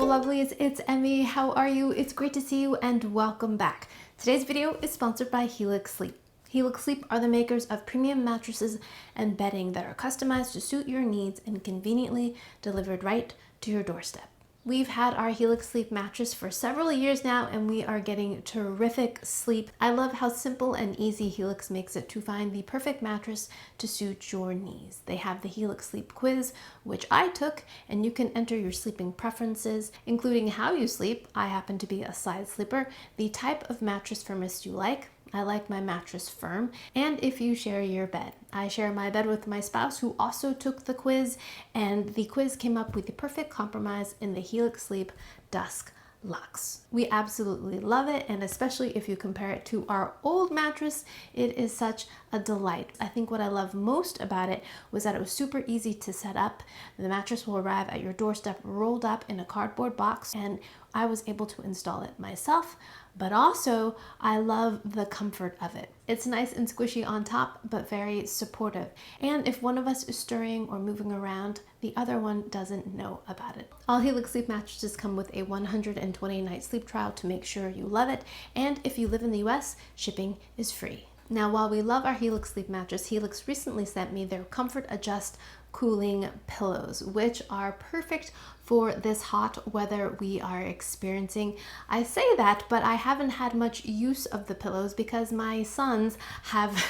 beautiful lovelies, it's Emmy. How are you? It's great to see you and welcome back. Today's video is sponsored by Helix Sleep. Helix Sleep are the makers of premium mattresses and bedding that are customized to suit your needs and conveniently delivered right to your doorstep. We've had our Helix Sleep mattress for several years now and we are getting terrific sleep. I love how simple and easy Helix makes it to find the perfect mattress to suit your needs. They have the Helix Sleep quiz, which I took, and you can enter your sleeping preferences, including how you sleep. I happen to be a side sleeper, the type of mattress firmness you like. I like my mattress firm, and if you share your bed. I share my bed with my spouse who also took the quiz, and the quiz came up with the perfect compromise in the Helix Sleep Dusk Luxe. We absolutely love it, and especially if you compare it to our old mattress, it is such a delight. I think what I love most about it was that it was super easy to set up. The mattress will arrive at your doorstep rolled up in a cardboard box, and I was able to install it myself, but also I love the comfort of it. It's nice and squishy on top, but very supportive. And if one of us is stirring or moving around, the other one doesn't know about it. All Helix Sleep mattresses come with a 120-night sleep trial to make sure you love it. And if you live in the US, shipping is free. Now, while we love our Helix Sleep mattress, Helix recently sent me their Comfort Adjust cooling pillows, which are perfect for this hot weather we are experiencing. I say that, but I haven't had much use of the pillows because my sons have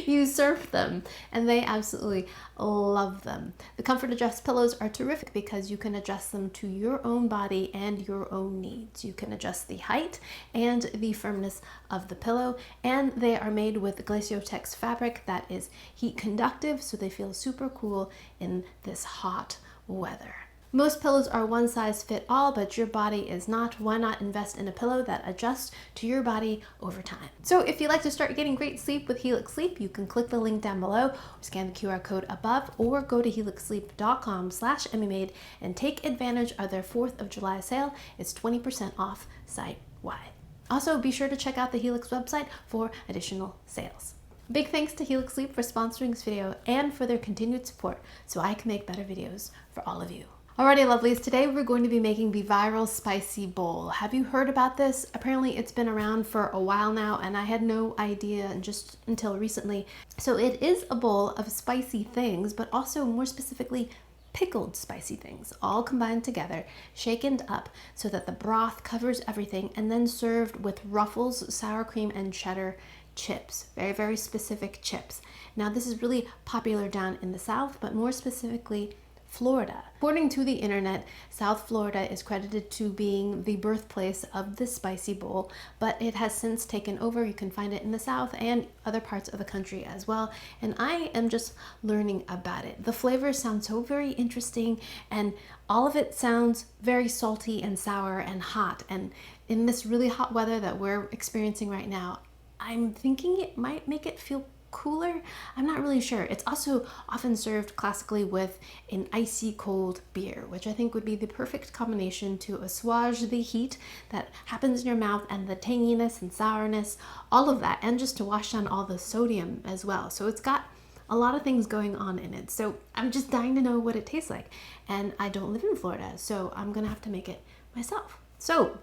usurped them and they absolutely love them. The Comfort Adjust pillows are terrific because you can adjust them to your own body and your own needs. You can adjust the height and the firmness of the pillow, and they are made with Glaciotex fabric that is heat conductive, so they feel super cool in this hot weather. Most pillows are one size fit all, but your body is not. Why not invest in a pillow that adjusts to your body over time? So if you'd like to start getting great sleep with Helix Sleep, you can click the link down below, or scan the QR code above, or go to helixsleep.com/emmymade and take advantage of their 4th of July sale. It's 20% off site-wide. Also, be sure to check out the Helix website for additional sales. Big thanks to Helix Sleep for sponsoring this video and for their continued support so I can make better videos for all of you. Alrighty lovelies, today we're going to be making the viral spicy bowl. Have you heard about this? Apparently it's been around for a while now and I had no idea just until recently. So it is a bowl of spicy things, but also more specifically pickled spicy things, all combined together, shaken up so that the broth covers everything, and then served with Ruffles sour cream and cheddar chips. Very, very specific chips. Now this is really popular down in the South, but more specifically Florida. According to the internet, South Florida is credited to being the birthplace of the spicy bowl, but it has since taken over. You can find it in the South and other parts of the country as well, and I am just learning about it. The flavors sound so very interesting, and all of it sounds very salty and sour and hot, and in this really hot weather that we're experiencing right now, I'm thinking it might make it feel cooler. I'm not really sure. It's also often served classically with an icy cold beer, which I think would be the perfect combination to assuage the heat that happens in your mouth and the tanginess and sourness, all of that, and just to wash down all the sodium as well. So it's got a lot of things going on in it. So I'm just dying to know what it tastes like. And I don't live in Florida, so I'm gonna have to make it myself. So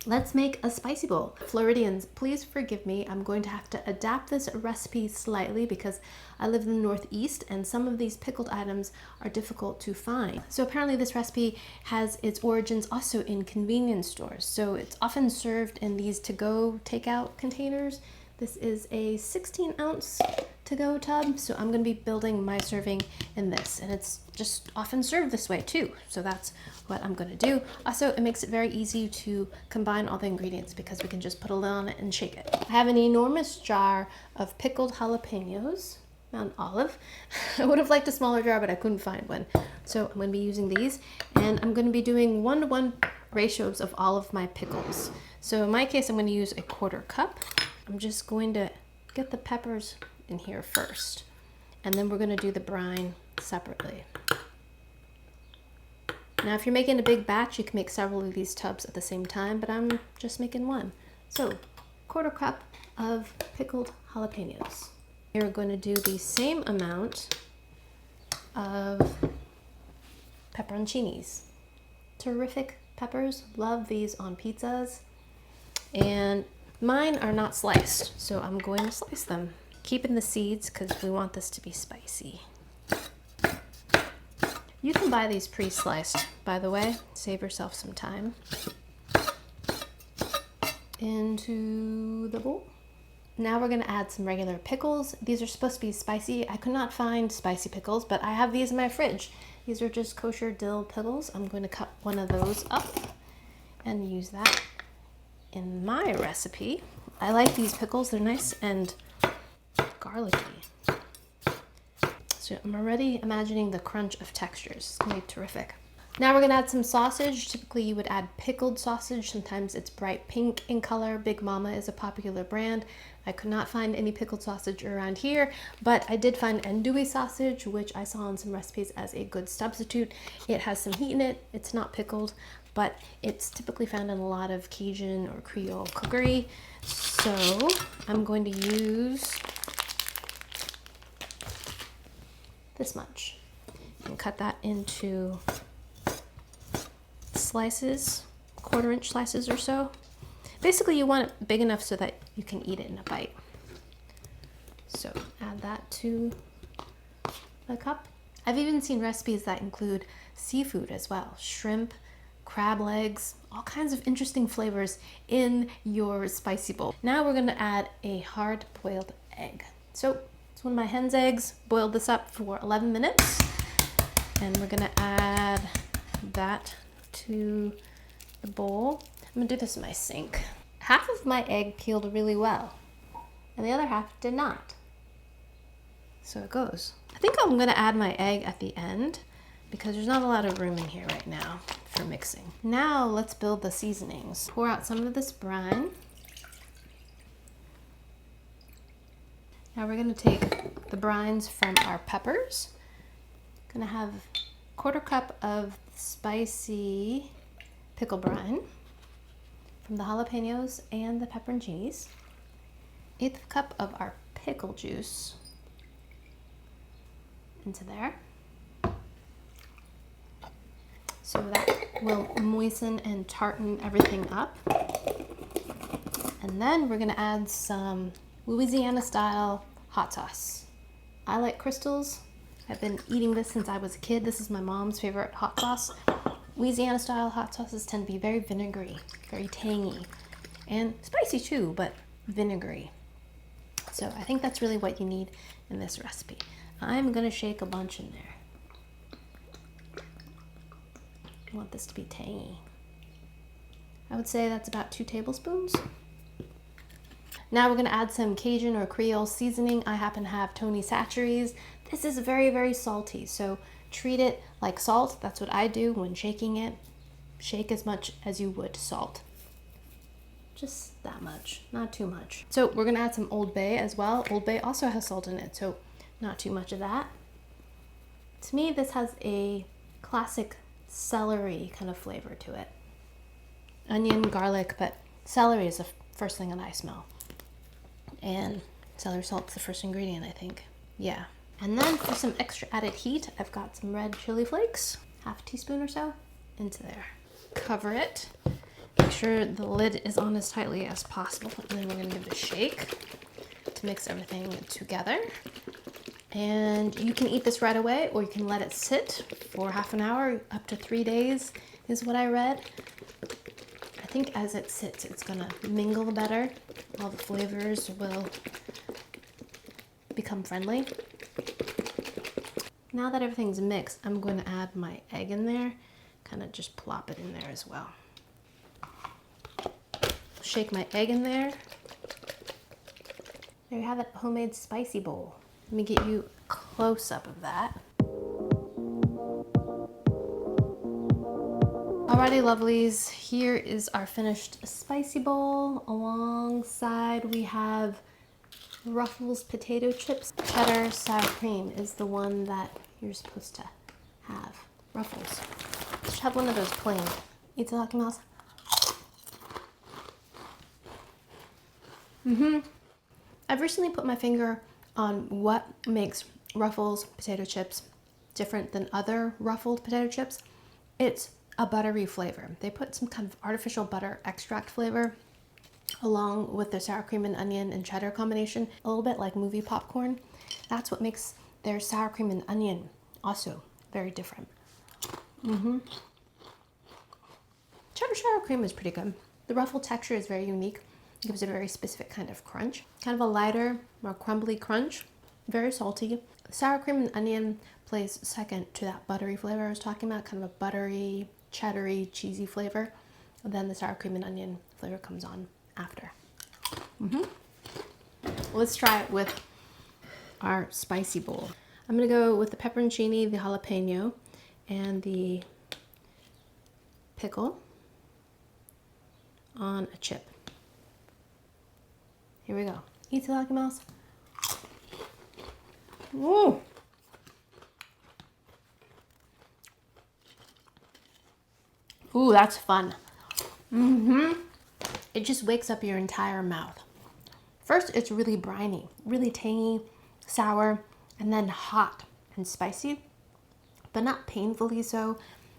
let's make a spicy bowl. Floridians, please forgive me. I'm going to have to adapt this recipe slightly because I live in the Northeast and some of these pickled items are difficult to find. So apparently this recipe has its origins also in convenience stores. So it's often served in these to-go takeout containers. This is a 16-ounce to-go tub, so I'm going to be building my serving in this, and it's just often served this way too, so that's what I'm going to do. Also, it makes it very easy to combine all the ingredients because we can just put a lid on it and shake it. I have an enormous jar of pickled jalapeños, Mount Olive. I would have liked a smaller jar, but I couldn't find one, so I'm going to be using these, and I'm going to be doing 1-to-1 ratios of all of my pickles. So in my case, I'm going to use a 1/4 cup. I'm just going to get the peppers in here first, and then we're going to do the brine separately. Now if you're making a big batch, you can make several of these tubs at the same time, but I'm just making one. So 1/4 cup of pickled jalapeños. You're going to do the same amount of pepperoncinis. terrific peppers. Love these on pizzas. And mine are not sliced, so I'm going to slice them. Keeping the seeds because we want this to be spicy. You can buy these pre-sliced, by the way. Save yourself some time. Into the bowl. Now we're going to add some regular pickles. These are supposed to be spicy. I could not find spicy pickles, but I have these in my fridge. These are just kosher dill pickles. I'm going to cut one of those up and use that in my recipe. I like these pickles. They're nice and garlicky. So I'm already imagining the crunch of textures. It's going to be terrific. Now we're going to add some sausage. Typically you would add pickled sausage. Sometimes it's bright pink in color. Big Mama is a popular brand. I could not find any pickled sausage around here, but I did find Andouille sausage, which I saw in some recipes as a good substitute. It has some heat in it. It's not pickled, but it's typically found in a lot of Cajun or Creole cookery. So I'm going to use this much and cut that into slices, 1/4 inch slices or so. Basically you want it big enough so that you can eat it in a bite. So add that to the cup. I've even seen recipes that include seafood as well. Shrimp, crab legs, all kinds of interesting flavors in your spicy bowl. Now we're gonna add a hard-boiled egg. So it's one of my hen's eggs. Boiled this up for 11 minutes. And we're gonna add that to the bowl. I'm gonna do this in my sink. Half of my egg peeled really well, and the other half did not. So it goes. I think I'm gonna add my egg at the end because there's not a lot of room in here right now for mixing. Now let's build the seasonings. Pour out some of this brine. Now we're gonna take the brines from our peppers. Gonna have 1/4 cup of spicy pickle brine from the jalapeños and the pepperoncinis. 1/8 cup of our pickle juice into there. So that will moisten and tartan everything up. And then we're gonna add some Louisiana style hot sauce. I like Crystal's. I've been eating this since I was a kid. This is my mom's favorite hot sauce. Louisiana style hot sauces tend to be very vinegary, very tangy, and spicy too, but vinegary. So I think that's really what you need in this recipe. I'm gonna shake a bunch in there. I want this to be tangy. I would say that's about 2 tablespoons. Now we're gonna add some Cajun or Creole seasoning. I happen to have Tony Chachere's. This is very, very salty, so treat it like salt. That's what I do when shaking it. Shake as much as you would salt. Just that much, not too much. So we're gonna add some Old Bay as well. Old Bay also has salt in it, so not too much of that. To me, this has a classic celery kind of flavor to it. Onion, garlic, but celery is the first thing that I smell. And celery salt's the first ingredient, I think. Yeah. And then for some extra added heat, I've got some red chili flakes, 1/2 teaspoon or so, into there. Cover it. Make sure the lid is on as tightly as possible. And then we're gonna give it a shake to mix everything together. And you can eat this right away, or you can let it sit for 1/2 an hour, up to 3 days is what I read. I think as it sits, it's gonna mingle better. All the flavors will become friendly. Now that everything's mixed, I'm going to add my egg in there, kind of just plop it in there as well. Shake my egg in there. There you have it, homemade spicy bowl. Let me get you a close-up of that. Alrighty, lovelies, here is our finished spicy bowl. Alongside we have Ruffles potato chips. Cheddar sour cream is the one that you're supposed to have. Ruffles. You should have one of those plain. Itadakimasu. I've recently put my finger on what makes Ruffles potato chips different than other ruffled potato chips. It's a buttery flavor. They put some kind of artificial butter extract flavor along with their sour cream and onion and cheddar combination, a little bit like movie popcorn. That's what makes their sour cream and onion also very different. Cheddar sour cream is pretty good. The ruffled texture is very unique. It gives it a very specific kind of crunch. Kind of a lighter, more crumbly crunch. Very salty. Sour cream and onion plays second to that buttery flavor I was talking about, kind of a buttery, cheddary, cheesy flavor. And then the sour cream and onion flavor comes on after. Let's try it with our spicy bowl. I'm gonna go with the pepperoncini, the jalapeno, and the pickle on a chip. Here we go. Itadakimasu. Ooh. Ooh, that's fun. It just wakes up your entire mouth. First, it's really briny, really tangy, sour, and then hot and spicy, but not painfully so.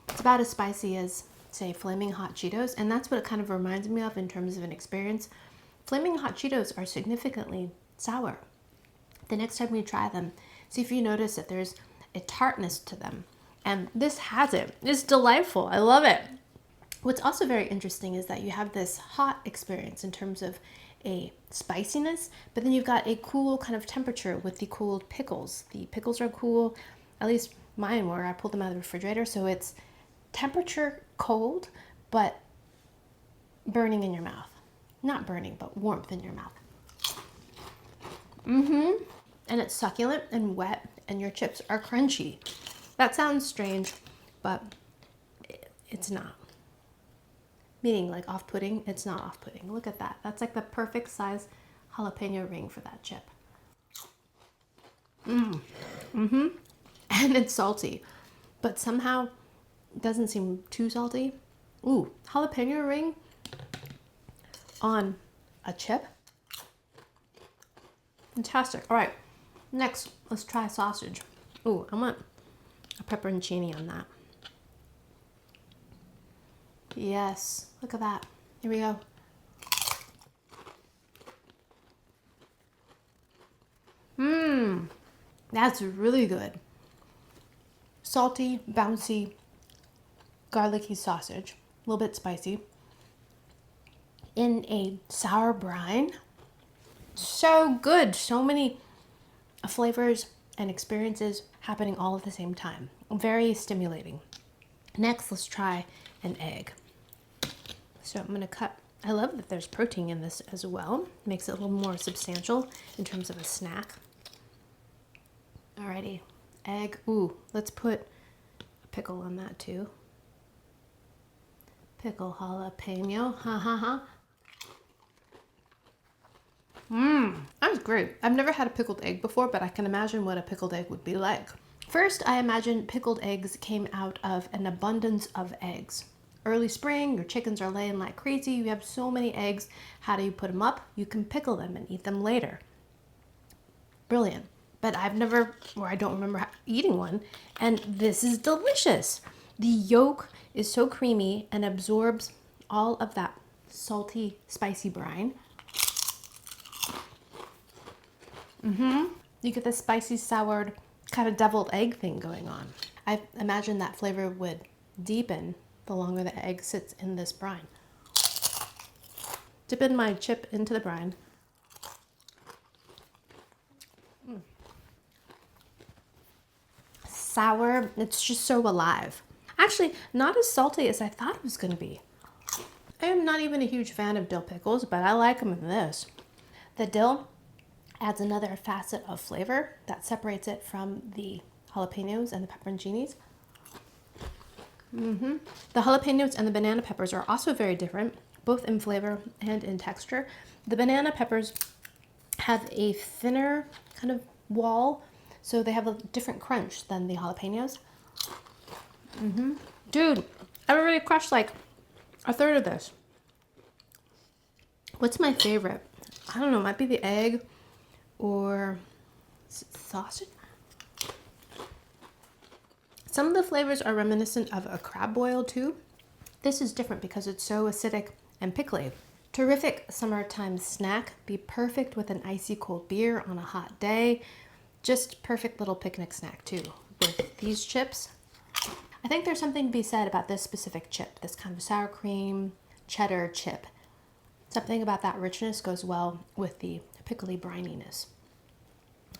It's about as spicy as, say, Flaming Hot Cheetos, and that's what it kind of reminds me of in terms of an experience. Flaming Hot Cheetos are significantly sour. The next time you try them, see if you notice that there's a tartness to them, and this has it. It's delightful. I love it. What's also very interesting is that you have this hot experience in terms of a spiciness, but then you've got a cool kind of temperature with the cooled pickles. The pickles are cool, at least mine were. I pulled them out of the refrigerator, so it's temperature cold, but burning in your mouth. Not burning, but warmth in your mouth. And it's succulent and wet, and your chips are crunchy. That sounds strange, but it's not. Meaning like off-putting, it's not off-putting. Look at that. That's like the perfect size jalapeno ring for that chip. And it's salty, but somehow it doesn't seem too salty. Ooh, jalapeno ring on a chip. Fantastic. All right, next, let's try sausage. Ooh, I want a pepperoncini on that. Yes, look at that. Here we go. That's really good. Salty, bouncy, garlicky sausage, a little bit spicy, in a sour brine. So good. So many flavors and experiences happening all at the same time. Very stimulating. Next, let's try an egg. So I'm going to cut. I love that there's protein in this as well. Makes it a little more substantial in terms of a snack. Alrighty, egg. Ooh, let's put a pickle on that too. Pickle jalapeno. Ha ha ha. That was great. I've never had a pickled egg before, but I can imagine what a pickled egg would be like. First, I imagine pickled eggs came out of an abundance of eggs. Early spring, your chickens are laying like crazy. You have so many eggs. How do you put them up? You can pickle them and eat them later. Brilliant. But I've never, or I don't remember eating one. And this is delicious. The yolk is so creamy and absorbs all of that salty, spicy brine. You get the spicy, soured, kind of deviled egg thing going on. I imagine that flavor would deepen the longer the egg sits in this brine. Dip in my chip into the brine. Sour, it's just so alive. Actually, not as salty as I thought it was going to be. I am not even a huge fan of dill pickles, but I like them in this. The dill adds another facet of flavor that separates it from the jalapenos and the pepperoncinis. The jalapenos and the banana peppers are also very different, both in flavor and in texture. The banana peppers have a thinner kind of wall, so they have a different crunch than the jalapenos. Dude, I've already crushed like a third of this. What's my favorite? I don't know, it might be the egg or sausage. Some of the flavors are reminiscent of a crab boil too, This is different because it's so acidic and pickly. Terrific summertime snack. Be perfect with an icy cold beer on a hot day. Just perfect little picnic snack too with these chips. I think there's something to be said about this specific chip, this kind of sour cream cheddar chip. Something about that richness goes well with the pickly brininess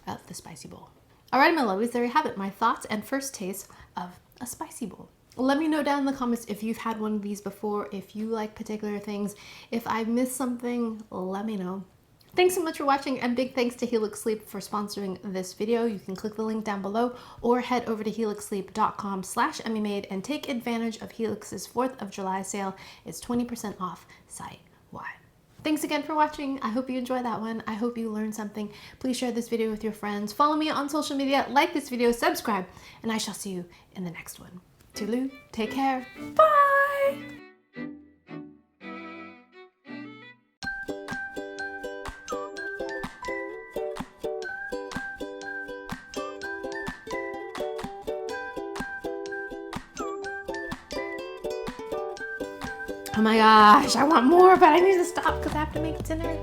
of the spicy bowl. All right, my lovies, there you have it. My thoughts and first taste of a spicy bowl. Let me know down in the comments if you've had one of these before, if you like particular things. If I missed something, let me know. Thanks so much for watching, and big thanks to Helix Sleep for sponsoring this video. You can click the link down below or head over to helixsleep.com/emmymade and take advantage of Helix's 4th of July sale. It's 20% off site-wide. Thanks again for watching. I hope you enjoyed that one. I hope you learned something. Please share this video with your friends. Follow me on social media, like this video, subscribe, and I shall see you in the next one. Toodaloo, take care, bye! Oh my gosh, I want more, but I need to stop because I have to make dinner.